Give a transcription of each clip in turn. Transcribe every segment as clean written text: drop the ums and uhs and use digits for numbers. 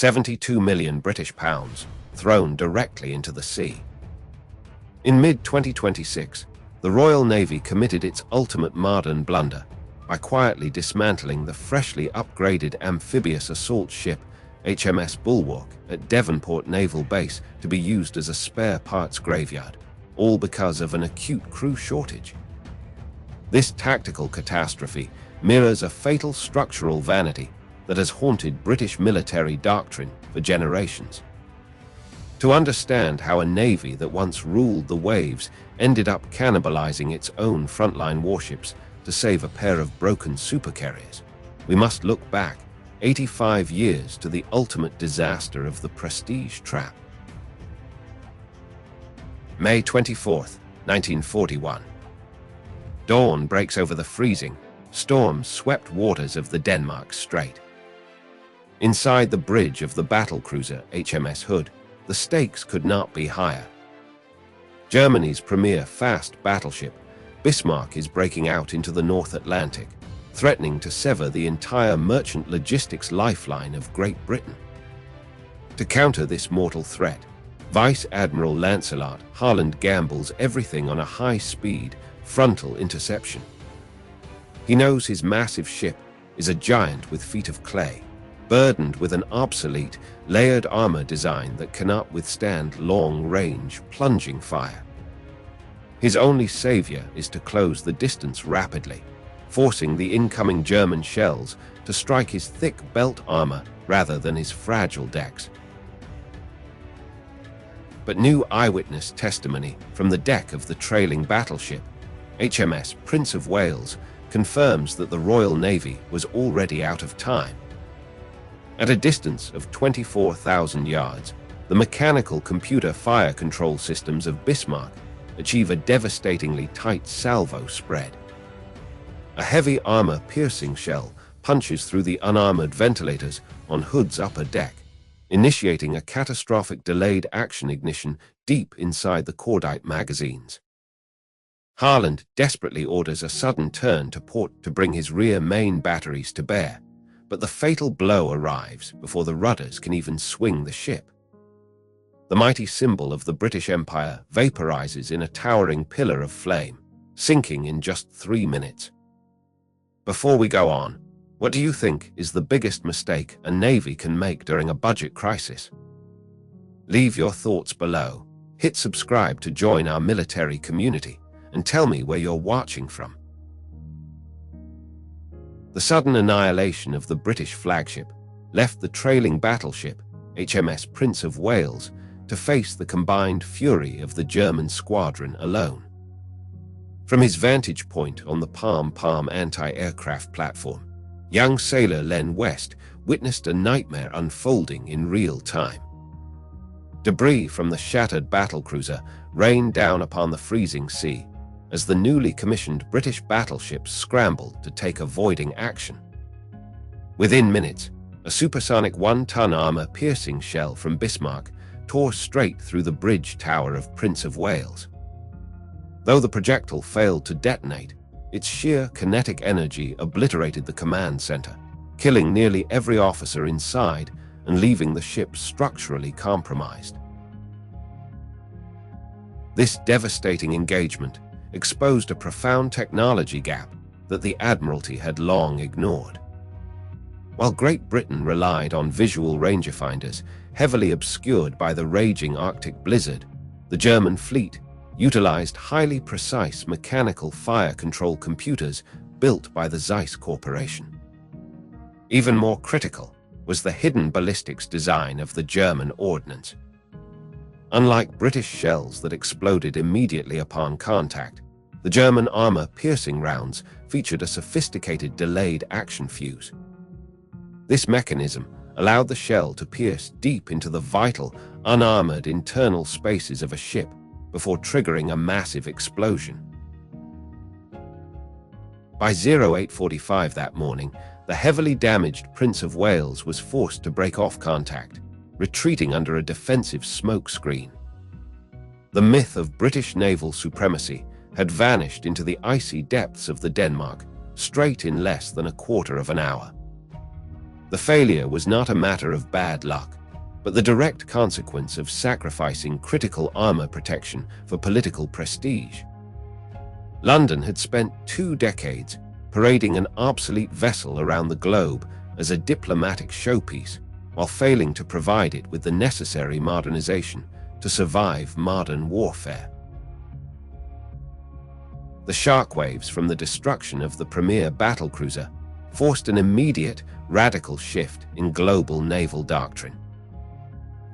£72 million British pounds thrown directly into the sea. In mid-2026, the Royal Navy committed its ultimate modern blunder by quietly dismantling the freshly upgraded amphibious assault ship HMS Bulwark at Devonport Naval Base to be used as a spare parts graveyard, all because of an acute crew shortage. This tactical catastrophe mirrors a fatal structural vanity that has haunted British military doctrine for generations. To understand how a navy that once ruled the waves ended up cannibalizing its own frontline warships to save a pair of broken supercarriers, we must look back 85 years to the ultimate disaster of the prestige trap. May 24th, 1941. Dawn breaks over the freezing, storm-swept waters of the Denmark Strait. Inside the bridge of the battlecruiser HMS Hood, the stakes could not be higher. Germany's premier fast battleship, Bismarck, is breaking out into the North Atlantic, threatening to sever the entire merchant logistics lifeline of Great Britain. To counter this mortal threat, Vice Admiral Lancelot Holland gambles everything on a high-speed, frontal interception. He knows his massive ship is a giant with feet of clay, burdened with an obsolete, layered armor design that cannot withstand long-range, plunging fire. His only savior is to close the distance rapidly, forcing the incoming German shells to strike his thick belt armor rather than his fragile decks. But new eyewitness testimony from the deck of the trailing battleship, HMS Prince of Wales, confirms that the Royal Navy was already out of time. At a distance of 24,000 yards, the mechanical computer fire control systems of Bismarck achieve a devastatingly tight salvo spread. A heavy armor-piercing shell punches through the unarmored ventilators on Hood's upper deck, initiating a catastrophic delayed action ignition deep inside the cordite magazines. Holland desperately orders a sudden turn to port to bring his rear main batteries to bear, but the fatal blow arrives before the rudders can even swing the ship. The mighty symbol of the British Empire vaporizes in a towering pillar of flame, sinking in just 3 minutes. Before we go on, what do you think is the biggest mistake a navy can make during a budget crisis? Leave your thoughts below, hit subscribe to join our military community, and tell me where you're watching from. The sudden annihilation of the British flagship left the trailing battleship, HMS Prince of Wales, to face the combined fury of the German squadron alone. From his vantage point on the Palm anti-aircraft platform, young sailor Len West witnessed a nightmare unfolding in real time. Debris from the shattered battlecruiser rained down upon the freezing sea as the newly commissioned British battleships scrambled to take avoiding action. Within minutes, a supersonic 1-ton armor-piercing shell from Bismarck tore straight through the bridge tower of Prince of Wales. Though the projectile failed to detonate, its sheer kinetic energy obliterated the command center, killing nearly every officer inside and leaving the ship structurally compromised. This devastating engagement exposed a profound technology gap that the Admiralty had long ignored. While Great Britain relied on visual rangefinders heavily obscured by the raging Arctic blizzard, the German fleet utilized highly precise mechanical fire control computers built by the Zeiss Corporation. Even more critical was the hidden ballistics design of the German ordnance. Unlike British shells that exploded immediately upon contact, the German armor-piercing rounds featured a sophisticated delayed action fuse. This mechanism allowed the shell to pierce deep into the vital, unarmored internal spaces of a ship before triggering a massive explosion. By 0845 that morning, the heavily damaged Prince of Wales was forced to break off contact, retreating under a defensive smoke screen. The myth of British naval supremacy had vanished into the icy depths of the Denmark Strait in less than a quarter of an hour. The failure was not a matter of bad luck, but the direct consequence of sacrificing critical armor protection for political prestige. London had spent 2 decades parading an obsolete vessel around the globe as a diplomatic showpiece, while failing to provide it with the necessary modernization to survive modern warfare. The shockwaves from the destruction of the premier battlecruiser forced an immediate, radical shift in global naval doctrine.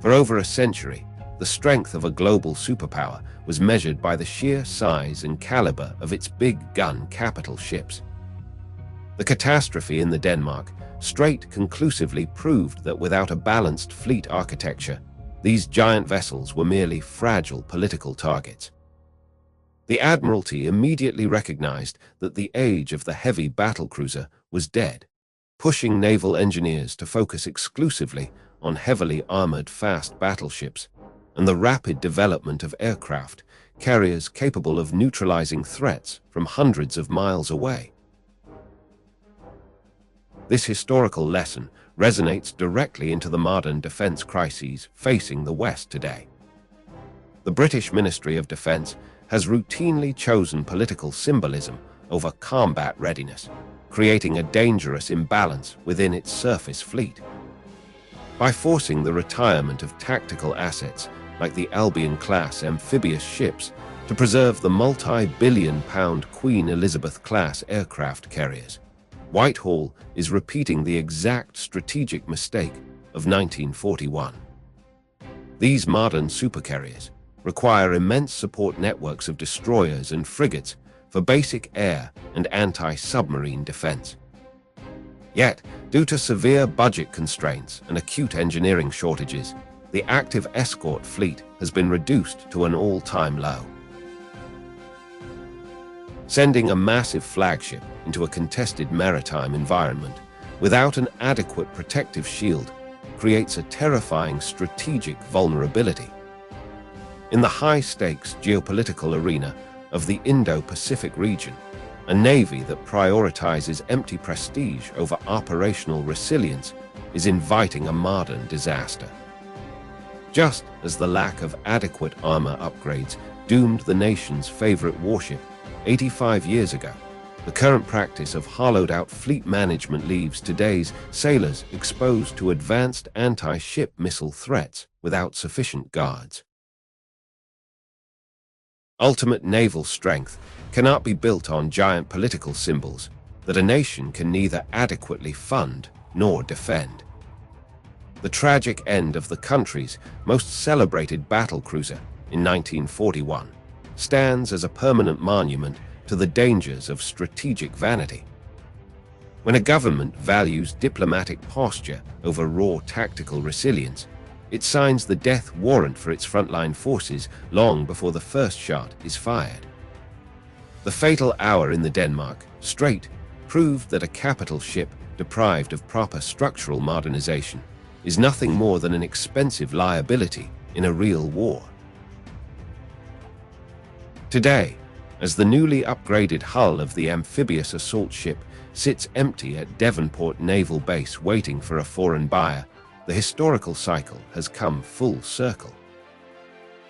For over a century, the strength of a global superpower was measured by the sheer size and caliber of its big gun capital ships. The catastrophe in the Denmark Strait conclusively proved that without a balanced fleet architecture, these giant vessels were merely fragile political targets. The Admiralty immediately recognized that the age of the heavy battlecruiser was dead, pushing naval engineers to focus exclusively on heavily armored fast battleships and the rapid development of aircraft carriers capable of neutralizing threats from hundreds of miles away. This historical lesson resonates directly into the modern defense crises facing the West today. The British Ministry of Defense has routinely chosen political symbolism over combat readiness, creating a dangerous imbalance within its surface fleet. By forcing the retirement of tactical assets like the Albion-class amphibious ships to preserve the multi-billion-pound Queen Elizabeth-class aircraft carriers, Whitehall is repeating the exact strategic mistake of 1941. These modern supercarriers require immense support networks of destroyers and frigates for basic air and anti-submarine defense. Yet, due to severe budget constraints and acute engineering shortages, the active escort fleet has been reduced to an all-time low. Sending a massive flagship into a contested maritime environment without an adequate protective shield creates a terrifying strategic vulnerability. In the high-stakes geopolitical arena of the Indo-Pacific region, a navy that prioritizes empty prestige over operational resilience is inviting a modern disaster. Just as the lack of adequate armor upgrades doomed the nation's favorite warship 85 years ago, the current practice of hollowed-out fleet management leaves today's sailors exposed to advanced anti-ship missile threats without sufficient guards. Ultimate naval strength cannot be built on giant political symbols that a nation can neither adequately fund nor defend. The tragic end of the country's most celebrated battlecruiser in 1941 stands as a permanent monument to the dangers of strategic vanity. When a government values diplomatic posture over raw tactical resilience, it signs the death warrant for its frontline forces long before the first shot is fired. The fatal hour in the Denmark Strait proved that a capital ship deprived of proper structural modernization is nothing more than an expensive liability in a real war. Today, as the newly upgraded hull of the amphibious assault ship sits empty at Devonport Naval Base waiting for a foreign buyer, the historical cycle has come full circle.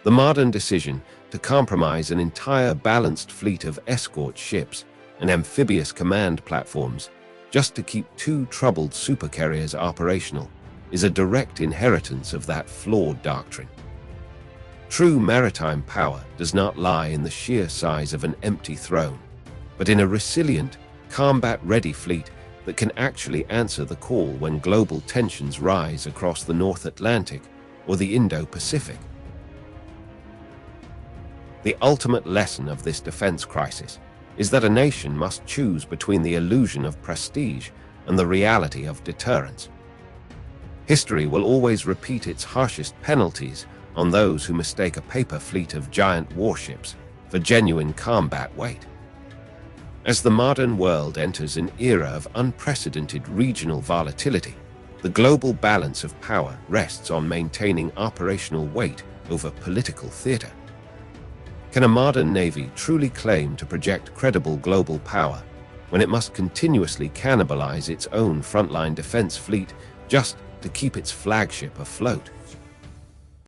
The modern decision to compromise an entire balanced fleet of escort ships and amphibious command platforms just to keep 2 troubled supercarriers operational is a direct inheritance of that flawed doctrine. True maritime power does not lie in the sheer size of an empty throne, but in a resilient, combat-ready fleet that can actually answer the call when global tensions rise across the North Atlantic or the Indo-Pacific. The ultimate lesson of this defense crisis is that a nation must choose between the illusion of prestige and the reality of deterrence. History will always repeat its harshest penalties on those who mistake a paper fleet of giant warships for genuine combat weight. As the modern world enters an era of unprecedented regional volatility, the global balance of power rests on maintaining operational weight over political theater. Can a modern navy truly claim to project credible global power when it must continuously cannibalize its own frontline defense fleet just to keep its flagship afloat.